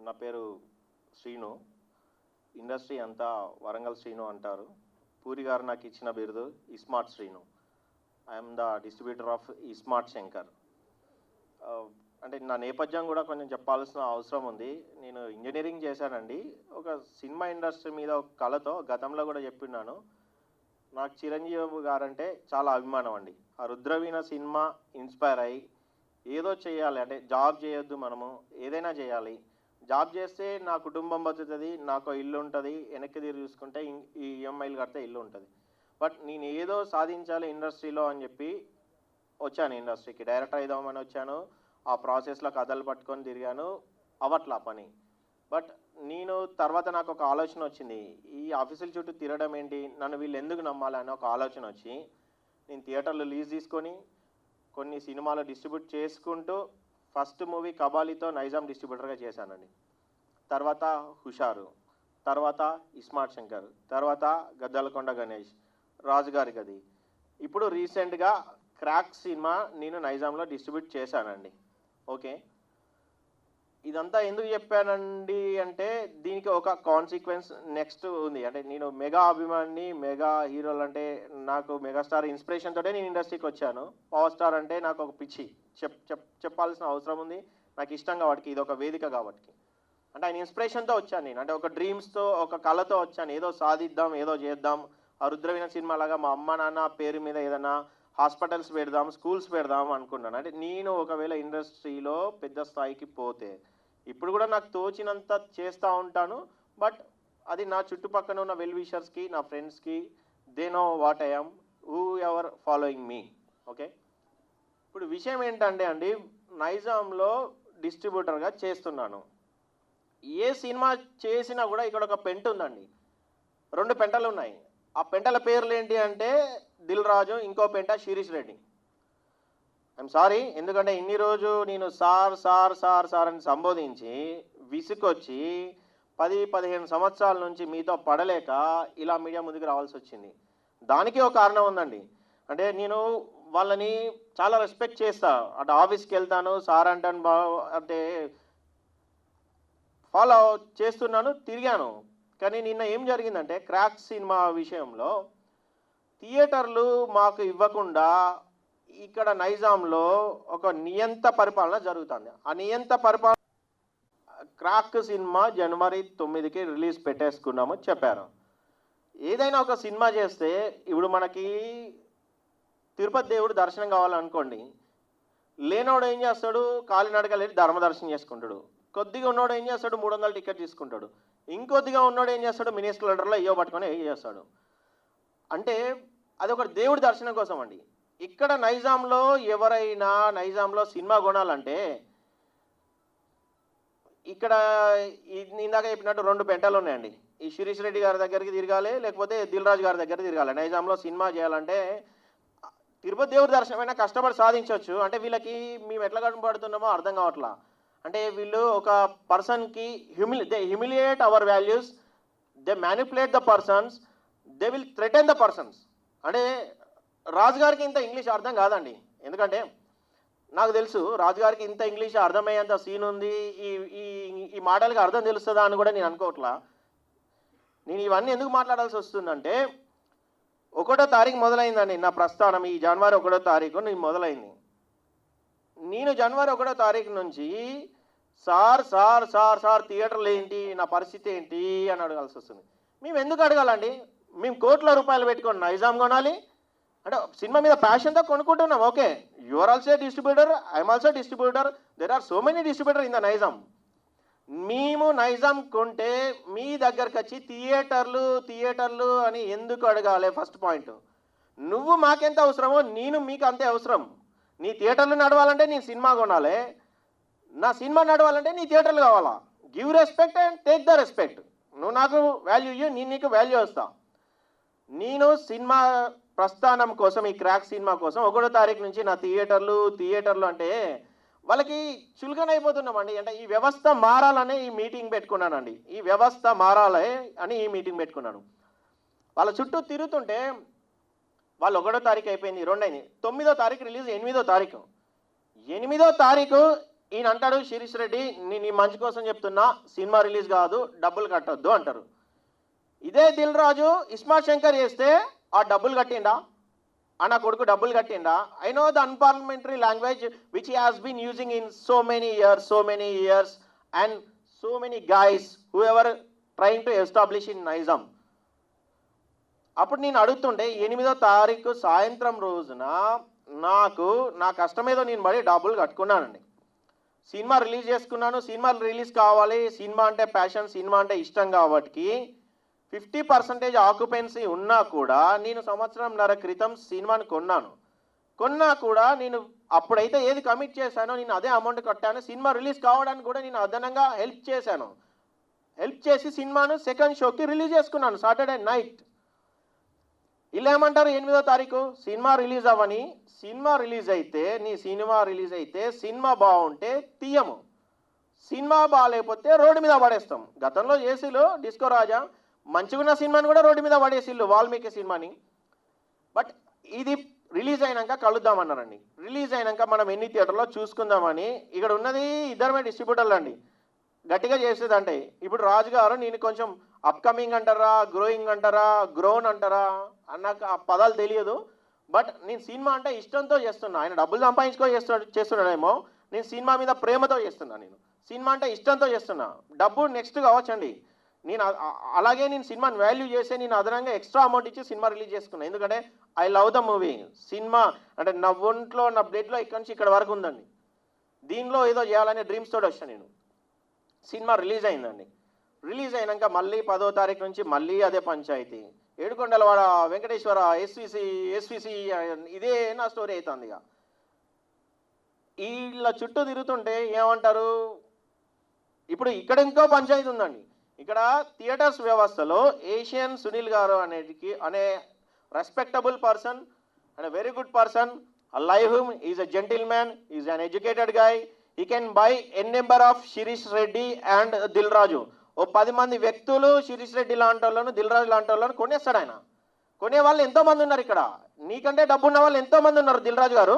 నా పేరు శ్రీను. ఇండస్ట్రీ అంతా వరంగల్ శ్రీను అంటారు. పూరి గారు నాకు ఇచ్చిన బిరుదు iSmart Srinu. I'm the distributor of iSmart Shankar. అంటే నా నేపథ్యం కూడా కొంచెం చెప్పాల్సిన అవసరం ఉంది. నేను ఇంజనీరింగ్ చేశానండి. ఒక సినిమా ఇండస్ట్రీ మీద ఒక కళతో గతంలో కూడా చెప్పినాను. నాకు చిరంజీవి గారంటే చాలా అభిమానం అండి. ఆ రుద్రవీణ సినిమా ఇన్స్పైర్ అయ్యి ఏదో చేయాలి, అంటే జాబ్ చేయొద్దు, మనము ఏదైనా చేయాలి. జాబ్ చేస్తే నా కుటుంబం బతుకుతుంది, నాకు ఇల్లు ఉంటుంది, వెనక్కి తిరిగి చూసుకుంటే ఈ ఈఎంఐలు కడితే ఇల్లు ఉంటుంది. బట్ నేను ఏదో సాధించాలి ఇండస్ట్రీలో అని చెప్పి వచ్చాను. ఇండస్ట్రీకి డైరెక్టర్ అయిదామని వచ్చాను. ఆ ప్రాసెస్లో కథలు పట్టుకొని తిరిగాను, అవట్లా పని. బట్ నేను తర్వాత నాకు ఒక ఆలోచన వచ్చింది, ఈ ఆఫీసుల చుట్టూ తిరగడం ఏంటి, నన్ను వీళ్ళు ఎందుకు నమ్మాలి అని ఒక ఆలోచన వచ్చి నేను థియేటర్లో లీజ్ తీసుకొని కొన్ని సినిమాలు డిస్ట్రిబ్యూట్ చేసుకుంటూ ఫస్ట్ మూవీ కబాలీతో నైజాం డిస్ట్రిబ్యూటర్గా చేశానండి. తర్వాత హుషారు, తర్వాత ఇస్మార్ట్ శంకర్, తర్వాత గద్దలకొండ గణేష్, రాజుగారి గది. ఇప్పుడు రీసెంట్గా క్రాక్ సినిమా నేను నైజాంలో డిస్ట్రిబ్యూట్ చేశానండి. ఓకే, ఇదంతా ఎందుకు చెప్పానండి అంటే దీనికి ఒక కాన్సిక్వెన్స్ నెక్స్ట్ ఉంది. అంటే నేను మెగా అభిమాని, మెగా హీరోలు అంటే నాకు మెగాస్టార్ ఇన్స్పిరేషన్ తోటే నేను ఇండస్ట్రీకి వచ్చాను. పవర్ స్టార్ అంటే నాకు ఒక పిచ్చి, చెప్పాల్సిన అవసరం ఉంది. నాకు ఇష్టం కాబట్టి, ఇది ఒక వేదిక కాబట్టి. అంటే ఆయన ఇన్స్పిరేషన్తో వచ్చాను నేను. అంటే ఒక డ్రీమ్స్తో, ఒక కళతో వచ్చాను, ఏదో సాధిద్దాం, ఏదో చేద్దాం. ఆ రుద్రవీణ సినిమా లాగా మా అమ్మ నాన్న పేరు మీద ఏదైనా హాస్పిటల్స్ పెడదాం, స్కూల్స్ పెడదాం అనుకున్నాను. అంటే నేను ఒకవేళ ఇండస్ట్రీలో పెద్ద స్థాయికి పోతే, ఇప్పుడు కూడా నాకు తోచినంత చేస్తూ ఉంటాను. బట్ అది నా చుట్టుపక్కల ఉన్న వెల్ విషర్స్కి, నా ఫ్రెండ్స్కి, they know what I am, who ever following me. Okay, ఇప్పుడు విషయం ఏంటంటే అండి, నైజాంలో డిస్ట్రిబ్యూటర్గా చేస్తున్నాను. ఏ సినిమా చేసినా కూడా ఇక్కడ ఒక పెంట ఉందండి, 2 పెంటలు ఉన్నాయి. ఆ పెంటల పేర్లు ఏంటి అంటే దిల్ రాజు, ఇంకో పెంట శిరీష్ రెడ్డి. ఐఎమ్ సారీ, ఎందుకంటే ఇన్ని రోజు నేను సార్ సార్ సార్ సార్ అని సంబోధించి విసుకొచ్చి 10-15 సంవత్సరాల నుంచి మీతో పడలేక ఇలా మీడియా ముందుకు రావాల్సి వచ్చింది. దానికి ఒక కారణం ఉందండి. అంటే నేను వాళ్ళని చాలా రెస్పెక్ట్ చేస్తా. అంటే ఆఫీస్కి వెళ్తాను, సార్ అంటాను, అంటే ఫాలో చేస్తున్నాను, తిరిగాను. కానీ నిన్న ఏం జరిగిందంటే క్రాక్ సినిమా విషయంలో థియేటర్లు మాకు ఇవ్వకుండా ఇక్కడ నైజాంలో ఒక నియంత పరిపాలన జరుగుతుంది. ఆ నియంత పరిపాలన, క్రాక్ సినిమా జనవరి 9కి రిలీజ్ పెట్టేసుకున్నాము చెప్పారు. ఏదైనా ఒక సినిమా చేస్తే, ఇప్పుడు మనకి తిరుపతి దేవుడు దర్శనం కావాలనుకోండి, లేనోడు ఏం చేస్తాడు, కాలినడకలు వెళ్ళి ధర్మదర్శనం చేసుకుంటాడు. కొద్దిగా ఉన్నోడు ఏం చేస్తాడు, 300 టికెట్ తీసుకుంటాడు. ఇంకొద్దిగా ఉన్నోడు ఏం చేస్తాడు, మినీ స్ప్లెండర్లో అయ్యో పట్టుకొని ఏం చేస్తాడు. అంటే అది ఒక దేవుడి దర్శనం కోసం అండి. ఇక్కడ నైజాంలో ఎవరైనా నైజాంలో సినిమా కొనాలంటే, ఇక్కడ ఇందాక చెప్పినట్టు 2 పెంటలు ఉన్నాయండి. ఈ శిరీష్ రెడ్డి గారి దగ్గరికి తిరగాలి, లేకపోతే దిల్ రాజు గారి దగ్గర తిరగాలి. నైజాంలో సినిమా చేయాలంటే తిరుపతి దేవుడి దర్శనమైనా కష్టపడి సాధించవచ్చు. అంటే వీళ్ళకి మేము ఎట్లా కనపడుతున్నామో అర్థం కావట్లా. అంటే వీళ్ళు ఒక పర్సన్కి they humiliate our values, they manipulate the persons, they will threaten the persons. అంటే రాజుగారికి ఇంత ఇంగ్లీష్ అర్థం కాదండి. ఎందుకంటే నాకు తెలుసు రాజుగారికి ఇంత ఇంగ్లీష్ అర్థమయ్యేంత సీన్ ఉంది, ఈ ఈ ఈ మాటలకి అర్థం తెలుస్తుందా అని కూడా నేను అనుకోవట్లా. నేను ఇవన్నీ ఎందుకు మాట్లాడాల్సి వస్తుందంటే, 1వ తారీఖు మొదలైందండి నా ప్రస్థానం. ఈ జనవరి 1వ తారీఖు నేను మొదలైంది. నేను జనవరి 1వ తారీఖు నుంచి సార్ సార్ సార్ సార్ థియేటర్లు ఏంటి, నా పరిస్థితి ఏంటి అని అడగాల్సి వస్తుంది. మేము ఎందుకు అడగాలండి? మేము కోట్ల రూపాయలు పెట్టుకొని నైజాం కొనాలి అంటే సినిమా మీద ప్యాషన్తో కొనుక్కుంటున్నాం. Okay, you are also distributor, I'm also distributor, there are so many distributor in the Nizam. మేము నైజాం కొంటే మీ దగ్గరకు వచ్చి థియేటర్లు అని ఎందుకు అడగాలి? First point. నువ్వు మాకెంత అవసరమో నేను మీకు అంతే అవసరం. నీ థియేటర్లు నడవాలంటే నీ సినిమా కొనాలి, నా సినిమా నడవాలంటే నీ థియేటర్లు కావాలా. Give respect and take the respect. నువ్వు నాకు వాల్యూ ఇవ్వు, నేను నీకు వాల్యూ ఇస్తా. నేను సినిమా ప్రస్థానం కోసం, ఈ క్రాక్ సినిమా కోసం 1వ తారీఖు నుంచి నా థియేటర్లు అంటే వాళ్ళకి చులకనైపోతున్నామండి. అంటే ఈ వ్యవస్థ మారాలనే ఈ మీటింగ్ పెట్టుకున్నానండి. ఈ వ్యవస్థ మారాలి అని ఈ మీటింగ్ పెట్టుకున్నాను. వాళ్ళ చుట్టూ తిరుగుతుంటే వాళ్ళు 1వ తారీఖు అయిపోయింది, 2 అయింది, 9వ తారీఖు రిలీజ్, 8వ తారీఖు ఈయన అంటాడు శిరీష్ రెడ్డి నేను నీ మంచి కోసం చెప్తున్నా, సినిమా రిలీజ్ కాదు, డబ్బులు కట్టొద్దు అంటారు. ఇదే దిల్ రాజు ఇస్మార్ట్ శంకర్ చేస్తే ఆ డబ్బులు కట్టిండా, ఆ నా కొడుకు డబ్బులు కట్టిండా? I know the unparliamentary language which he has been using in so many years and so many guys who ever trying to establish in Nizam. అప్పుడు నేను అడుగుతుంటే 8వ తారీఖు సాయంత్రం రోజున నాకు నా కష్టమేదో నేను పడి డబ్బులు కట్టుకున్నానండి. సినిమా రిలీజ్ చేసుకున్నాను, సినిమా రిలీజ్ కావాలి, సినిమా అంటే ప్యాషన్, సినిమా అంటే ఇష్టం కాబట్టి 50% ఆక్యుపెన్సీ ఉన్నా కూడా నేను సంవత్సరంన్నర క్రితం సినిమాని కొన్నా కూడా నేను అప్పుడైతే ఏది కమిట్ చేశానో నేను అదే అమౌంట్ కట్టాను. సినిమా రిలీజ్ కావడానికి కూడా నేను అదనంగా హెల్ప్ చేసి సినిమాను సెకండ్ షోకి రిలీజ్ చేసుకున్నాను సాటర్డే నైట్. ఇలా ఏమంటారు 8వ తారీఖు సినిమా రిలీజ్ అవ్వని, సినిమా రిలీజ్ అయితే సినిమా బాగుంటే తీయము, సినిమా బాగాలేకపోతే రోడ్డు మీద పడేస్తాం. గతంలో చేసిలు డిస్కో రాజా మంచిగా ఉన్న సినిమాని కూడా రోడ్డు మీద పడేసిల్లు, వాల్మీకి సినిమాని. బట్ ఇది రిలీజ్ అయినాక కలుద్దామన్నారండి. రిలీజ్ అయినాక మనం ఎన్ని థియేటర్లో చూసుకుందామని. ఇక్కడ ఉన్నది ఇద్దరమే డిస్ట్రిబ్యూటర్లు అండి గట్టిగా చేసేదంటే. ఇప్పుడు రాజు గారు నేను కొంచెం అప్కమింగ్ అంటారా, గ్రోయింగ్ అంటారా, గ్రోన్ అంటారా అన్నాక ఆ పదాలు తెలియదు. బట్ నేను సినిమా అంటే ఇష్టంతో చేస్తున్నా. ఆయన డబ్బులు సంపాదించుకో చేస్తున్నాడేమో, నేను సినిమా మీద ప్రేమతో చేస్తున్నా. నేను సినిమా అంటే ఇష్టంతో చేస్తున్నా. డబ్బు నెక్స్ట్ కావచ్చండి. నేను అలాగే నేను సినిమాని వాల్యూ చేసే నేను అదనంగా ఎక్స్ట్రా అమౌంట్ ఇచ్చి సినిమా రిలీజ్ చేసుకున్నాను. ఎందుకంటే I love the movie. Cinema అంటే నా ఒంట్లో నా బ్లడ్లో ఇక్కడి నుంచి ఇక్కడ వరకు ఉందండి. దీనిలో ఏదో చేయాలనే డ్రీమ్స్ తోటి వచ్చాను నేను. సినిమా రిలీజ్ అయిందండి. రిలీజ్ అయినాక మళ్ళీ 10వ తారీఖు నుంచి మళ్ళీ అదే పంచాయతీ. ఏడుకొండలవాడ వెంకటేశ్వర ఎస్విసి ఇదే నా స్టోరీ అవుతుంది. ఇక వీళ్ళ చుట్టూ తిరుగుతుంటే ఏమంటారు, ఇప్పుడు ఇక్కడ ఇంకో పంచాయతీ ఉందండి. ఇక్కడ థియేటర్స్ వ్యవస్థలో ఏషియన్ సునీల్ గారు అనే respectable person and very good person. I like him. He's a gentleman. He's an educated guy. He can buy n number of Shirish Reddy and Dil Raju. ఓ 10 మంది వ్యక్తులు శిరీష్ రెడ్డి లాంటి వాళ్ళను, దిల్ రాజు లాంటి వాళ్ళను కొనేస్తాడు ఆయన. కొనే వాళ్ళు ఎంతోమంది ఉన్నారు ఇక్కడ. నీకంటే డబ్బు ఉన్న వాళ్ళు ఎంతోమంది ఉన్నారు దిల్ రాజు గారు.